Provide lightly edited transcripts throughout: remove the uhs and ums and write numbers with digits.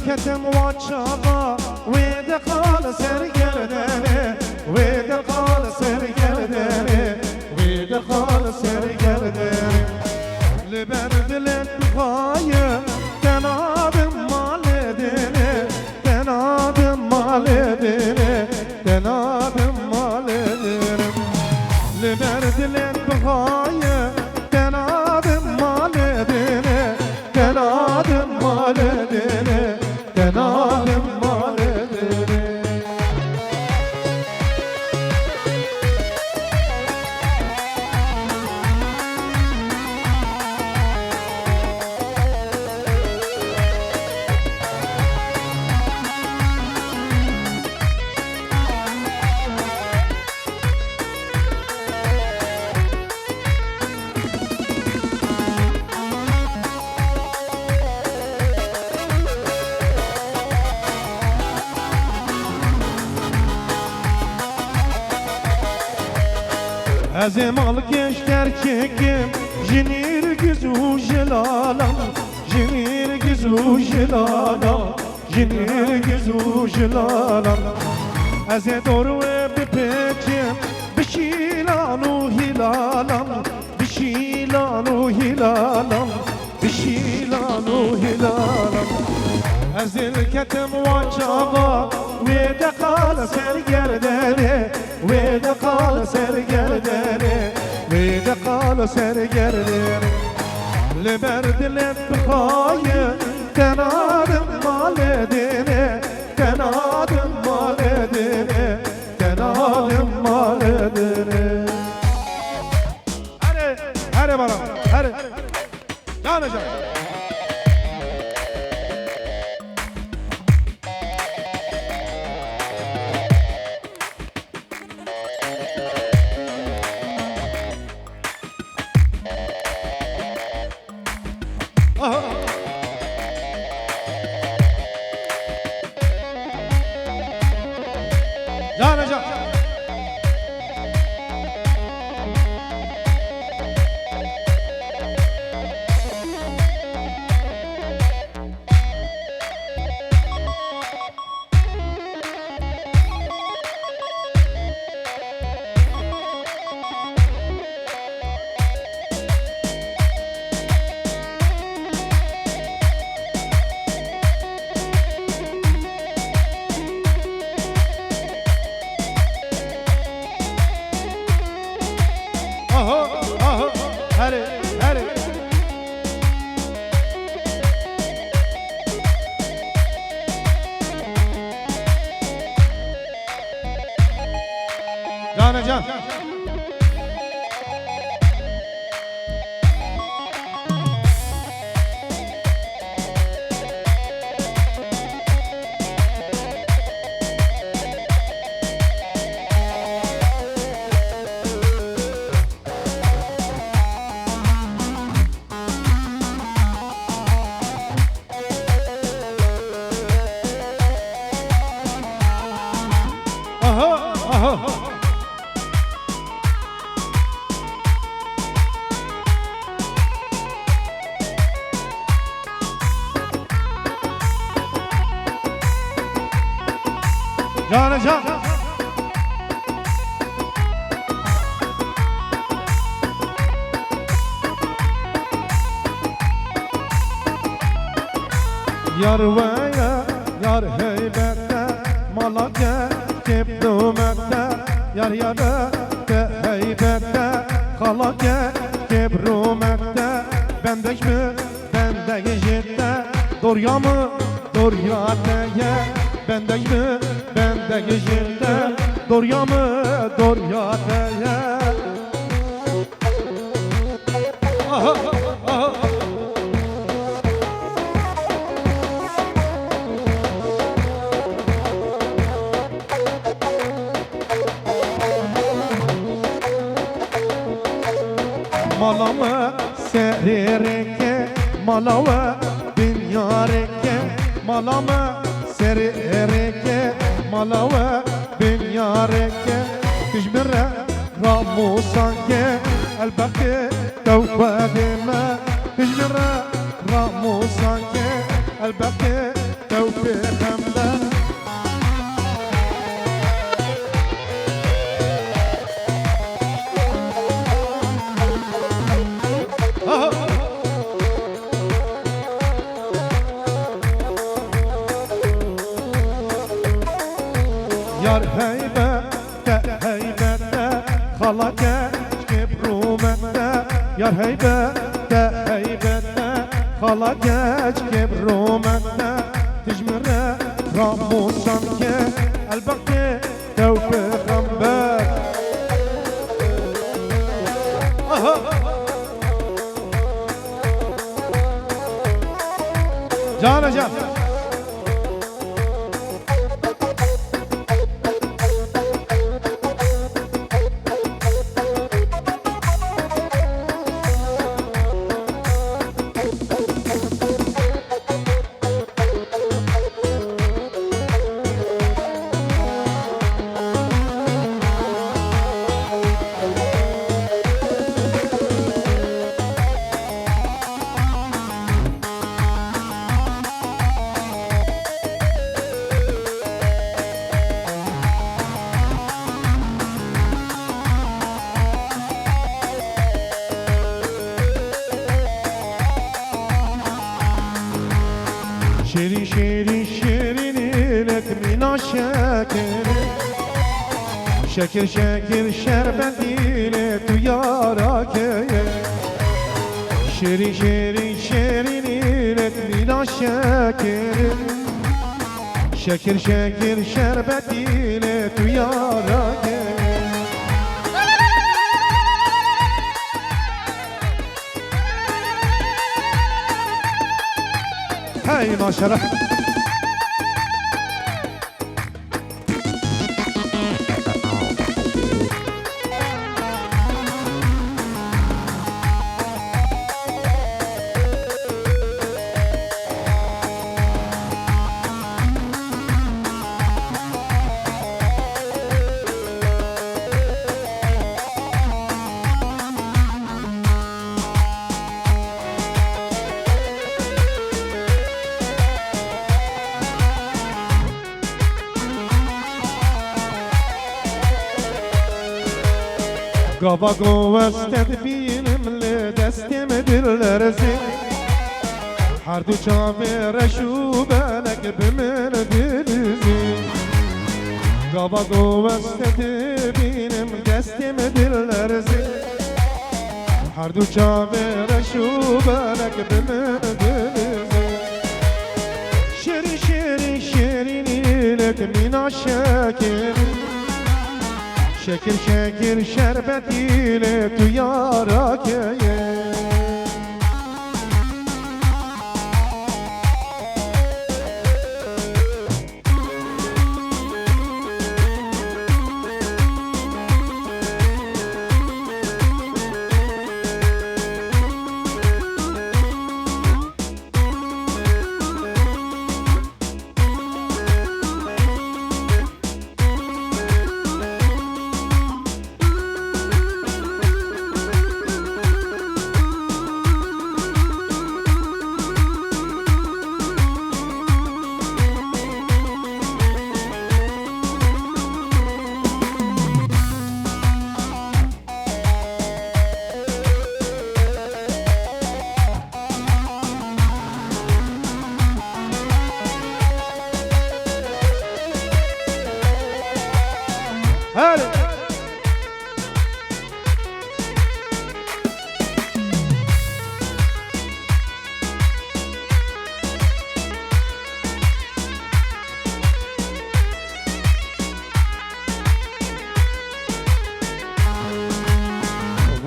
الكتم واتشابا ويد قال سرقردني ويد قال سرقردني ويد قال سرقردني لبرد الانتقاية تنادم مالدني تنادم مالدني تنادم مالدني لبرد الانتقاية تنادم مالدني تنادم مالدني تنادم مالدني Azem gençler çekim Jinir güzü jelalam Jinir güzü jelalam Jinir güzü jelalam Azem doğru bir peçim Bişilanu hilalam Bişilanu hilalam Bişilanu hilalam Azil ketem vaçava ve de kal sergerdene ve de kal sergerdene ve de kal sergerdene leberdile bkhayı tenadım maledene tenadım maledene tenadım maledene hare bana hare canacak Canacak hare hare Canacak Canacak Yar veya yar heybette Malaka kebdumette Yar yarı de heybette Kalaka kebrumette Bendek mi bendek jette Dorya mı dorya teye Bendek mi bendek jette Dorya mı dorya teye Aha aha Malama serireke malava binyareke malama serireke malava binyareke tijmire ramusanke elbette tevfedime tijmire ramusanke elbette tevfedime yar heybette heybette halaka kebrumette yar heybette heybette halaka kebrumette tijmire ramusan ke elbette tevfik amber Can can شيري شيري شيرين لك من الشاكر شاكر شاكر شربتي لك يا راكي شيري شيري شيرين لك من الشاكر شاكر شاكر شربتي لك يا راكي هاي ما شرح Gaba govested bilimle destim dillerzi Her du çavere şu belek bimin dilizi Gaba govested bilim destim dillerzi Her du çavere şu belek bimin dilizi Şirin şirin şirin ilek mina şekerim شکر شکر شربتی تو یارا که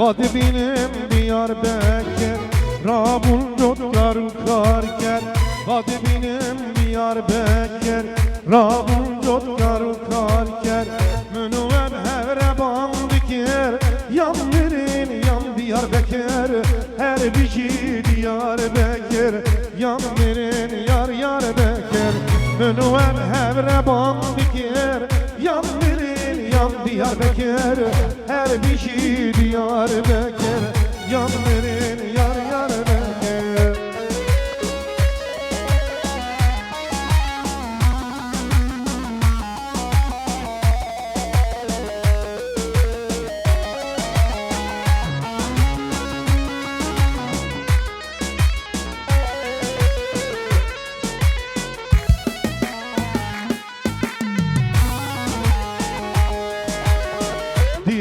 Vadi benim Diyarbakır Rabun yotlar karker Vadi benim Diyarbakır Rabun yotlar karker Münüver hevreban dikir Yan verin yan Diyarbakır Her bişi Diyarbakır Yan verin yar yar bekir Münüver hevreban dikir Yan verin yan Diyarbakır Her bişi Diyarbakır Yan verin yar yar bekir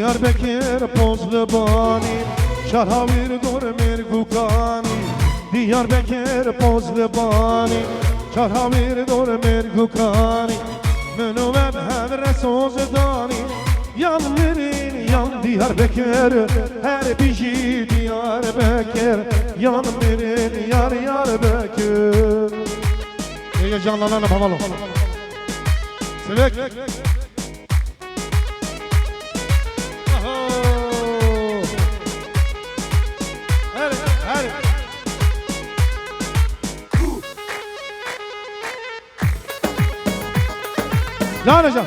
Diyarbakır Pozlubani Şarhavir dur mergukani Diyarbakır Pozlubani Şarhavir dur mergukani Münüveb hevre sozdani Yan verin yan Diyarbakır Her bişi Diyarbakır Yan verin yar Diyarbakır İyi canlanalım havalı Sevek Lan hocam